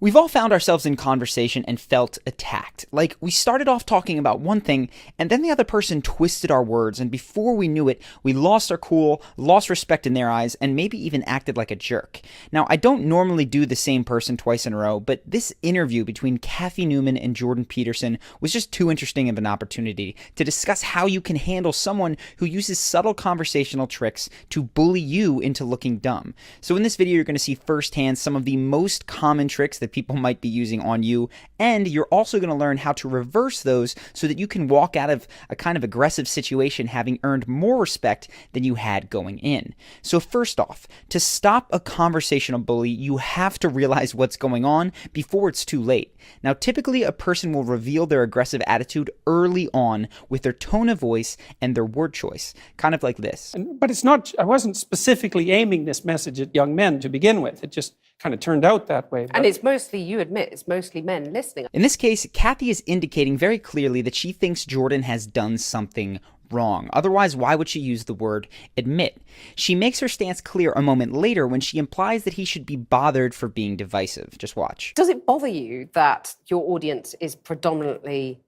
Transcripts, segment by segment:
We've all found ourselves in conversation and felt attacked. Like, we started off talking about one thing, and then the other person twisted our words, and before we knew it, we lost our cool, lost respect in their eyes, and maybe even acted like a jerk. Now, I don't normally do the same person twice in a row, but this interview between Cathy Newman and Jordan Peterson was just too interesting of an opportunity to discuss how you can handle someone who uses subtle conversational tricks to bully you into looking dumb. So in this video, you're going to see firsthand some of the most common tricks that people might be using on you, and you're also going to learn how to reverse those so that you can walk out of a kind of aggressive situation having earned more respect than you had going in. So first off, to stop a conversational bully, you have to realize what's going on before it's too late. Now, typically a person will reveal their aggressive attitude early on with their tone of voice and their word choice, kind of like this. But it's not, I wasn't specifically aiming this message at young men to begin with. It just kind of turned out that way. And it's mostly, you admit, it's mostly men listening. In this case, Cathy is indicating very clearly that she thinks Jordan has done something wrong. Otherwise, why would she use the word admit? She makes her stance clear a moment later when she implies that he should be bothered for being divisive. Just watch. Does it bother you that your audience is predominantly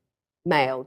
male?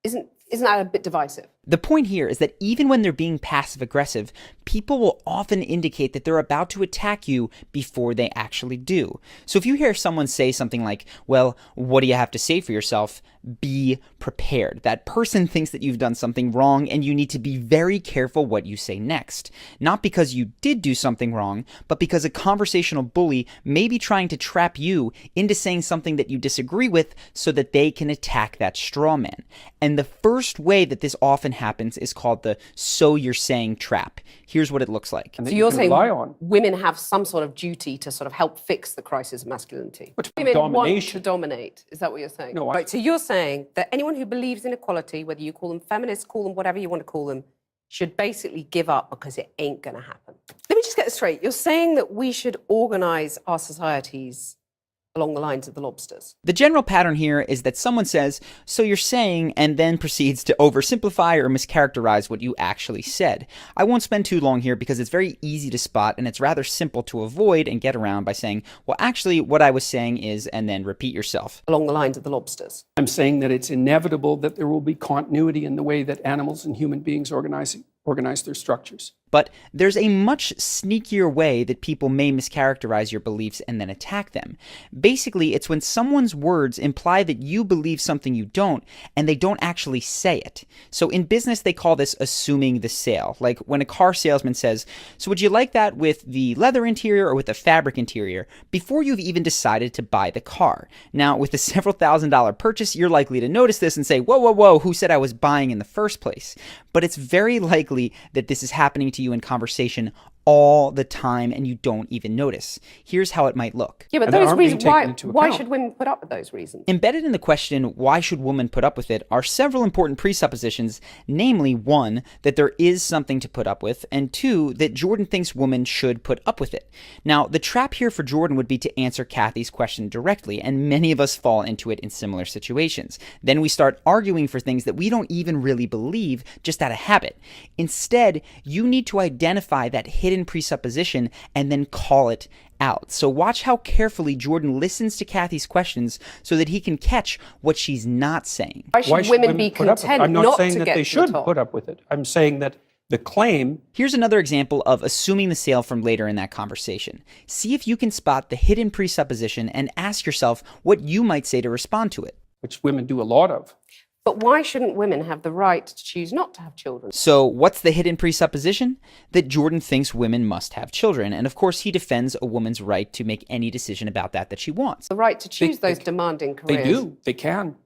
Isn't that a bit divisive? The point here is that even when they're being passive-aggressive, people will often indicate that they're about to attack you before they actually do. So if you hear someone say something like, well, what do you have to say for yourself? Be prepared. That person thinks that you've done something wrong and you need to be very careful what you say next. Not because you did do something wrong, but because a conversational bully may be trying to trap you into saying something that you disagree with so that they can attack that straw man. And the first way that this often happens is called the "so you're saying" trap. Here's what it looks like. So you're saying women have some sort of duty to sort of help fix the crisis of masculinity? Women want to dominate. Is that what you're saying? No, right, so you're saying that anyone who believes in equality, whether you call them feminists, call them whatever you want to call them, should basically give up because it ain't going to happen. Let me just get this straight. You're saying that we should organize our societies along the lines of the lobsters. The general pattern here is that someone says, so you're saying, and then proceeds to oversimplify or mischaracterize what you actually said. I won't spend too long here because it's very easy to spot and it's rather simple to avoid and get around by saying, well, actually what I was saying is, and then repeat yourself. Along the lines of the lobsters. I'm saying that it's inevitable that there will be continuity in the way that animals and human beings organize their structures. But there's a much sneakier way that people may mischaracterize your beliefs and then attack them. Basically, it's when someone's words imply that you believe something you don't, and they don't actually say it. So in business, they call this assuming the sale. Like when a car salesman says, so would you like that with the leather interior or with the fabric interior? Before you've even decided to buy the car. Now, with a several $1,000 purchase, you're likely to notice this and say, whoa, whoa, whoa, who said I was buying in the first place? But it's very likely that this is happening to you in conversation all the time and you don't even notice. Here's how it might look. Yeah, but those reasons, why should women put up with those reasons? Embedded in the question, why should women put up with it, are several important presuppositions, namely, one, that there is something to put up with, and two, that Jordan thinks women should put up with it. Now, the trap here for Jordan would be to answer Cathy's question directly, and many of us fall into it in similar situations. Then we start arguing for things that we don't even really believe, just out of habit. Instead, you need to identify that hidden presupposition and then call it out. So watch how carefully Jordan listens to Cathy's questions so that he can catch what she's not saying. Why should women be content I'm not not saying to that get they to the should top? put up with it. I'm saying that the claim... Here's another example of assuming the sale from later in that conversation. See if you can spot the hidden presupposition and ask yourself what you might say to respond to it. Which women do a lot of. But why shouldn't women have the right to choose not to have children? So what's the hidden presupposition? That Jordan thinks women must have children. And of course, he defends a woman's right to make any decision about that she wants. The right to choose those demanding careers. They do. They can.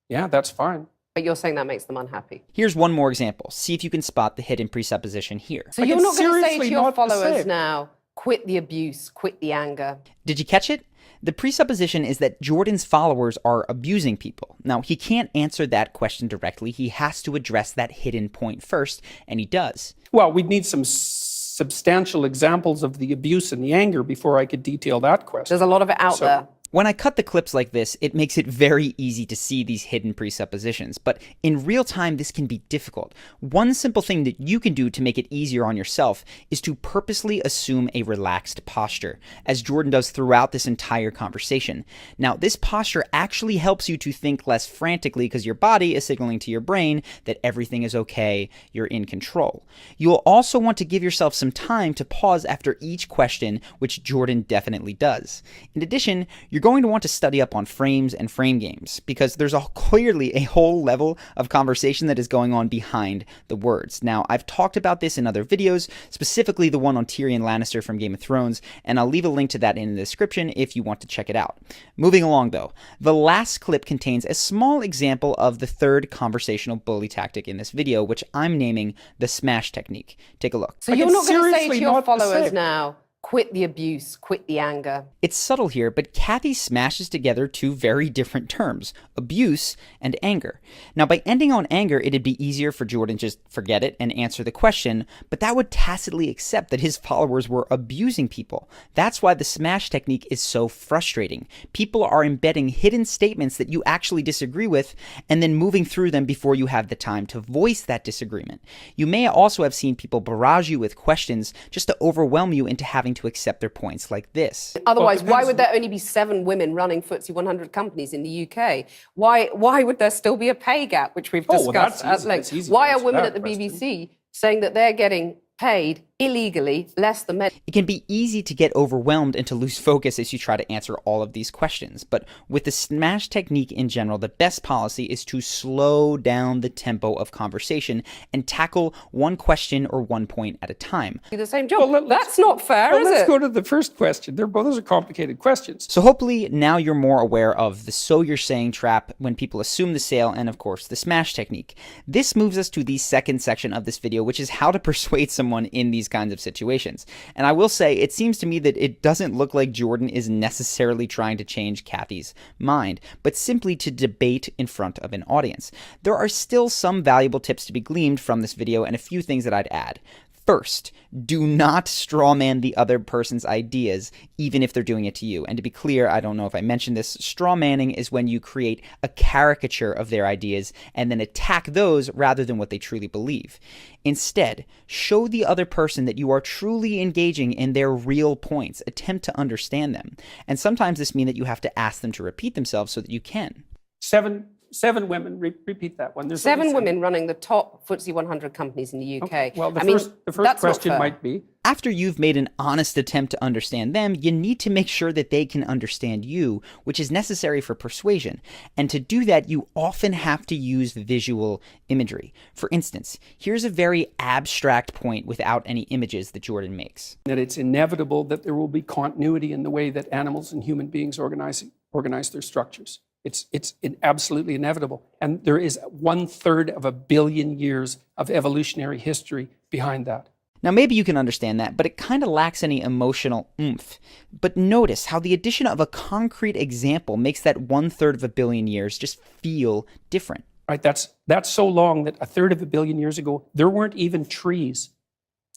Yeah, that's fine. But you're saying that makes them unhappy. Here's one more example. See if you can spot the hidden presupposition here. So you're not going to say to your followers now, quit the abuse, quit the anger. Did you catch it? The presupposition is that Jordan's followers are abusing people. Now, he can't answer that question directly. He has to address that hidden point first, and he does. Well, we'd need some substantial examples of the abuse and the anger before I could detail that question. There's a lot of it out there. When I cut the clips like this, it makes it very easy to see these hidden presuppositions, but in real time this can be difficult. One simple thing that you can do to make it easier on yourself is to purposely assume a relaxed posture, as Jordan does throughout this entire conversation. Now, this posture actually helps you to think less frantically because your body is signaling to your brain that everything is okay, you're in control. You will also want to give yourself some time to pause after each question, which Jordan definitely does. In addition, you're going to want to study up on frames and frame games, because there's clearly a whole level of conversation that is going on behind the words. Now, I've talked about this in other videos, specifically the one on Tyrion Lannister from Game of Thrones, and I'll leave a link to that in the description if you want to check it out. Moving along though, the last clip contains a small example of the third conversational bully tactic in this video, which I'm naming the smash technique. Take a look. So you're not going to say to seriously your not the followers same. now, quit the abuse, quit the anger. It's subtle here, but Kathy smashes together two very different terms, abuse and anger. Now, by ending on anger, it'd be easier for Jordan to just forget it and answer the question, but that would tacitly accept that his followers were abusing people. That's why the smash technique is so frustrating. People are embedding hidden statements that you actually disagree with and then moving through them before you have the time to voice that disagreement. You may also have seen people barrage you with questions just to overwhelm you into having to accept their points like this. Otherwise, Well, it why depends. would there only be 7 women running FTSE 100 companies in the UK? Why would there still be a pay gap, which we've Oh, well, discussed that's at easy. length? It's easy to Why are answer women that at the question. BBC saying that they're getting paid illegally less than men? It can be easy to get overwhelmed and to lose focus as you try to answer all of these questions, but with the smash technique in general, the best policy is to slow down the tempo of conversation and tackle one question or one point at a time. Do the same job. Well, let's- That's not fair, Well, is let's it? go to the first question. Those are complicated questions. So hopefully now you're more aware of the so you're saying trap when people assume the sale and of course the smash technique. This moves us to the second section of this video, which is how to persuade someone in these kinds of situations. And I will say, it seems to me that it doesn't look like Jordan is necessarily trying to change Kathy's mind, but simply to debate in front of an audience. There are still some valuable tips to be gleaned from this video and a few things that I'd add. First, do not strawman the other person's ideas, even if they're doing it to you. And to be clear, I don't know if I mentioned this, strawmanning is when you create a caricature of their ideas and then attack those rather than what they truly believe. Instead, show the other person that you are truly engaging in their real points. Attempt to understand them. And sometimes this means that you have to ask them to repeat themselves so that you can. Seven women. Repeat that one. There's 7 only women running the top FTSE 100 companies in the UK. Okay. Well, the I mean, first that's not question fair. might be, After you've made an honest attempt to understand them, you need to make sure that they can understand you, which is necessary for persuasion. And to do that, you often have to use visual imagery. For instance, here's a very abstract point without any images that Jordan makes. that it's inevitable that there will be continuity in the way that animals and human beings organize their structures. It's absolutely inevitable. And there is 1/3 of a billion years of evolutionary history behind that. Now, maybe you can understand that, but it kind of lacks any emotional oomph. But notice how the addition of a concrete example makes that 1/3 of a billion years just feel different. Right? That's so long that 1/3 of a billion years ago, there weren't even trees.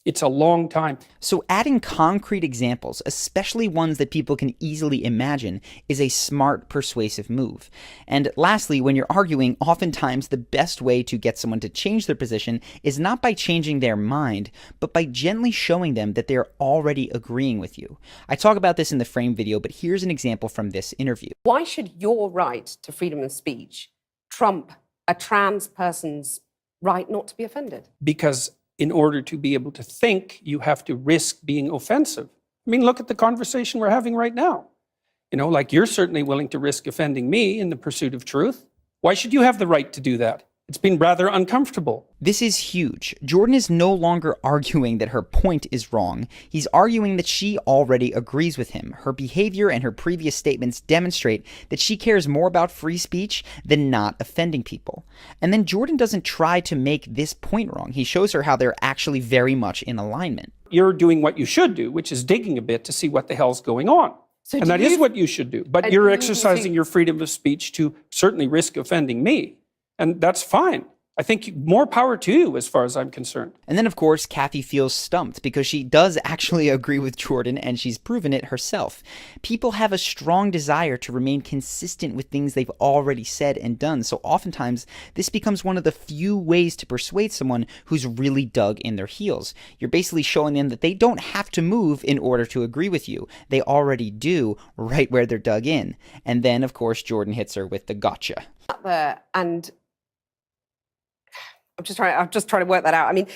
It's a long time. So adding concrete examples, especially ones that people can easily imagine, is a smart, persuasive move. And lastly, when you're arguing, oftentimes the best way to get someone to change their position is not by changing their mind, but by gently showing them that they're already agreeing with you. I talk about this in the frame video, but here's an example from this interview. Why should your right to freedom of speech trump a trans person's right not to be offended? Because in order to be able to think, you have to risk being offensive. I mean, look at the conversation we're having right now. You know, like you're certainly willing to risk offending me in the pursuit of truth. Why should you have the right to do that? It's been rather uncomfortable. This is huge. Jordan is no longer arguing that her point is wrong. He's arguing that she already agrees with him. Her behavior and her previous statements demonstrate that she cares more about free speech than not offending people. And then Jordan doesn't try to make this point wrong. He shows her how they're actually very much in alignment. You're doing what you should do, which is digging a bit to see what the hell's going on. So And do that is you- what you should do. But And you're do you exercising think- your freedom of speech to certainly risk offending me. And that's fine. I think more power to you as far as I'm concerned. And then, of course, Kathy feels stumped because she does actually agree with Jordan and she's proven it herself. People have a strong desire to remain consistent with things they've already said and done, so oftentimes this becomes one of the few ways to persuade someone who's really dug in their heels. You're basically showing them that they don't have to move in order to agree with you. They already do right where they're dug in. And then, of course, Jordan hits her with the gotcha. There, and I'm just trying to work that out. I mean,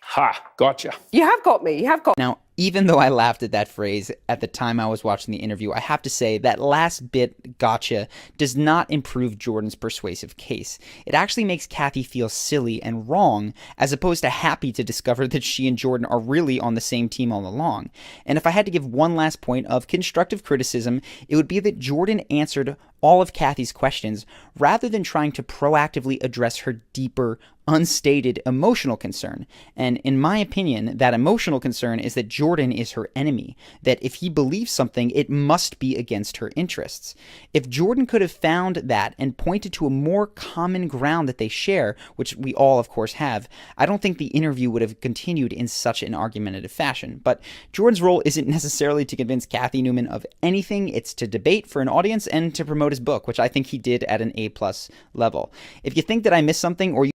Ha, gotcha. you have got me. You have got. Now, even though I laughed at that phrase at the time I was watching the interview, I have to say that last bit, gotcha, does not improve Jordan's persuasive case. It actually makes Kathy feel silly and wrong, as opposed to happy to discover that she and Jordan are really on the same team all along. And if I had to give one last point of constructive criticism, it would be that Jordan answered all of Kathy's questions rather than trying to proactively address her deeper, unstated emotional concern. And in my opinion, that emotional concern is that Jordan is her enemy, that if he believes something, it must be against her interests. If Jordan could have found that and pointed to a more common ground that they share, which we all of course have, I don't think the interview would have continued in such an argumentative fashion. But Jordan's role isn't necessarily to convince Kathy Newman of anything, it's to debate for an audience and to promote his book, which I think he did at an A+ level. If you think that I missed something or you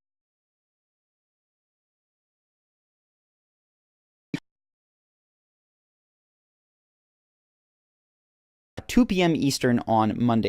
2 p.m. Eastern on Monday.